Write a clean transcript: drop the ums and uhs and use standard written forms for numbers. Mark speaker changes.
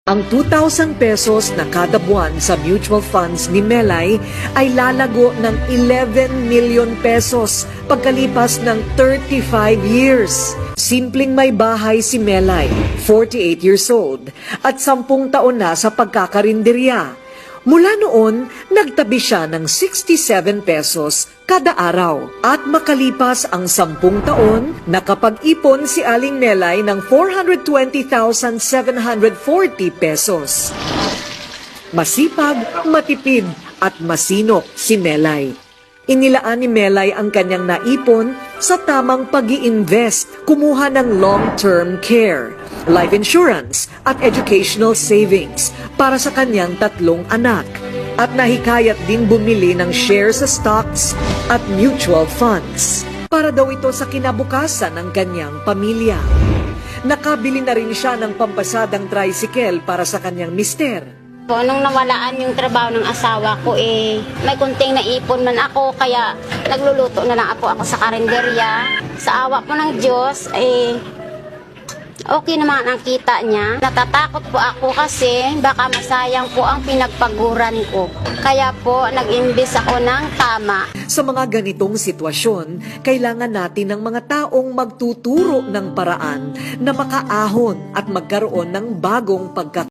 Speaker 1: Ang 2,000 pesos na kada buwan sa mutual funds ni Melay ay lalago ng 11 million pesos pagkalipas ng 35 years. Simpleng may bahay si Melay, 48 years old, at 10 taon na sa pagkakarinderya. Mula noon, nagtabi siya ng 67 pesos kada araw. At makalipas ang 10 taon, nakapag-ipon si Aling Melay ng 420,740 pesos. Masipag, matipid, at masinop si Melay. Inilaan ni Melay ang kanyang naipon sa tamang pag-i-invest, kumuha ng long-term care, life insurance at educational savings para sa kanyang 3 anak. At nahikayat din bumili ng shares sa stocks at mutual funds para daw ito sa kinabukasan ng kanyang pamilya. Nakabili na rin siya ng pampasadang tricycle para sa kanyang mister.
Speaker 2: Po, nung nawalaan yung trabaho ng asawa ko, may kunting naipon man ako, kaya nagluluto na lang ako sa karinderya. Sa awa po ng Diyos, okay naman ang kita niya. Natatakot po ako kasi baka masayang po ang pinagpaguran ko. Kaya po, nag-invest ako ng tama.
Speaker 1: Sa mga ganitong sitwasyon, kailangan natin ng mga taong magtuturo ng paraan na makaahon at magkaroon ng bagong